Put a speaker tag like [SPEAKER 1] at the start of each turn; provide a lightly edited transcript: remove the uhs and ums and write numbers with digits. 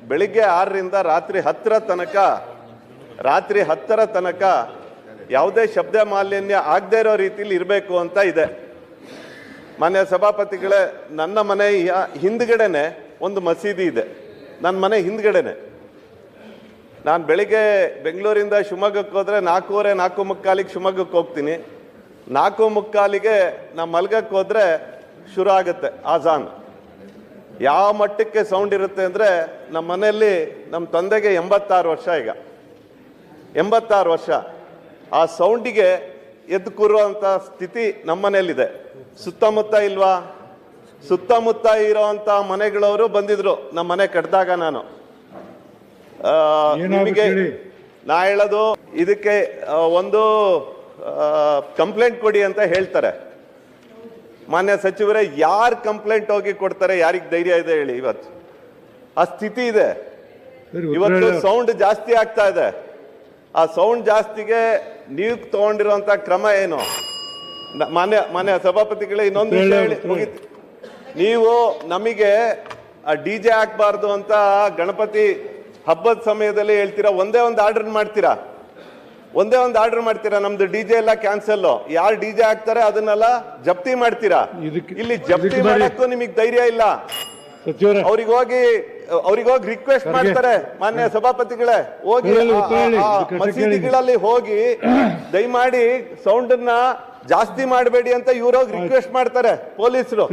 [SPEAKER 1] ಬೆಳಿಗ್ಗೆ 6ರಿಂದ ರಾತ್ರಿ 10ರ ತನಕ ಯಾವುದೇ ಶಬ್ದ ಮಾಲಿನ್ಯ ಆಗದೇ ಇರೋ ರೀತಿಯಲ್ಲಿ ಇರಬೇಕು ಅಂತ ಇದೆ. ಮಾನ್ಯ ಸಭಾಪತಿಗಳೇ, ನನ್ನ ಮನೆಯ ಹಿಂದ್ಗಡೆನೆ ಒಂದು ಮಸೀದಿ ಇದೆ. ನನ್ನ ಮನೆ ಹಿಂದ್ಗಡೆನೆ. ನಾನು ಬೆಳಿಗ್ಗೆ ಬೆಂಗಳೂರಿಂದ ಶಿವಮೊಗ್ಗಕ್ಕೆ ಹೋದರೆ 4:15 4:45 ಶಿವಮೊಗ್ಗಕ್ಕೆ ಹೋಗ್ತೀನಿ. 4:45ಗೆ ನಾ ಮಲ್ಗಕ್ಕೆ ಹೋದರೆ ಶುರು ಆಗುತ್ತೆ ಆಜಾನ್. ಯಾವ ಮಟ್ಟಕ್ಕೆ ಸೌಂಡ್ ಇರುತ್ತೆ ಅಂದರೆ, ನಮ್ಮ ಮನೆಯಲ್ಲಿ ನಮ್ಮ ತಂದೆಗೆ 86 ವರ್ಷ. ಈಗ 86 ವರ್ಷ. ಆ ಸೌಂಡಿಗೆ ಎದ್ದು ಕೂರುವಂಥ ಸ್ಥಿತಿ ನಮ್ಮ ಮನೆಯಲ್ಲಿದೆ. ಸುತ್ತಮುತ್ತ ಇಲ್ವಾ? ಸುತ್ತಮುತ್ತ ಇರೋವಂಥ ಮನೆಗಳವರು ಬಂದಿದ್ರು ನಮ್ಮ ಮನೆ ಕಟ್ಟಿದಾಗ. ನಾನು ನಿಮಗೆ ನಾ ಹೇಳೋದು, ಇದಕ್ಕೆ ಒಂದು ಕಂಪ್ಲೇಂಟ್ ಕೊಡಿ ಅಂತ ಹೇಳ್ತಾರೆ. ಮಾನ್ಯ ಸಚಿವರೇ, ಯಾರು ಕಂಪ್ಲೇಂಟ್ ಹೋಗಿ ಕೊಡ್ತಾರೆ? ಯಾರಿಗೆ ಧೈರ್ಯ ಇದೆ ಹೇಳಿ? ಇವತ್ತು ಆ ಸ್ಥಿತಿ ಇದೆ. ಇವತ್ತು ಸೌಂಡ್ ಜಾಸ್ತಿ ಆಗ್ತಾ ಇದೆ. ಆ ಸೌಂಡ್ ಜಾಸ್ತಿಗೆ ನೀವು ತಗೊಂಡಿರುವಂತ ಕ್ರಮ ಏನು? ಮಾನ್ಯ ಸಭಾಪತಿಗಳೇ, ಇನ್ನೊಂದು ವಿಷಯ ಹೇಳಿ ಮುಗಿತು. ನೀವು ನಮಗೆ DJ ಹಾಕ್ಬಾರ್ದು ಅಂತ ಗಣಪತಿ ಹಬ್ಬದ ಸಮಯದಲ್ಲಿ ಹೇಳ್ತೀರಾ. ಒಂದೇ ಒಂದು ಆರ್ಡರ್ ಮಾಡ್ತೀರಾ. ನಮ್ದು DJ ಎಲ್ಲ ಕ್ಯಾನ್ಸಲ್. ಯಾರು DJ ಹಾಕ್ತಾರೆ ಅದನ್ನೆಲ್ಲ ಜಪ್ತಿ ಮಾಡ್ತೀರಾ. ಇಲ್ಲಿ ಜಪ್ತಿ ಮಾಡಕ್ಕೂ ನಿಮಗೆ ಧೈರ್ಯ ಇಲ್ಲ. ಅವ್ರಿಗೋಗಿ ರಿಕ್ವೆಸ್ಟ್ ಮಾಡ್ತಾರೆ. ಮಾನ್ಯ ಸಭಾಪತಿಗಳೇ, ಹೋಗಿ ಮಸೀದಿಗಳಲ್ಲಿ ಹೋಗಿ ದಯಮಾಡಿ ಸೌಂಡ್ ಅನ್ನ ಜಾಸ್ತಿ ಮಾಡಬೇಡಿ ಅಂತ ಇವ್ರೋಗಿ ರಿಕ್ವೆಸ್ಟ್ ಮಾಡ್ತಾರೆ ಪೊಲೀಸರು.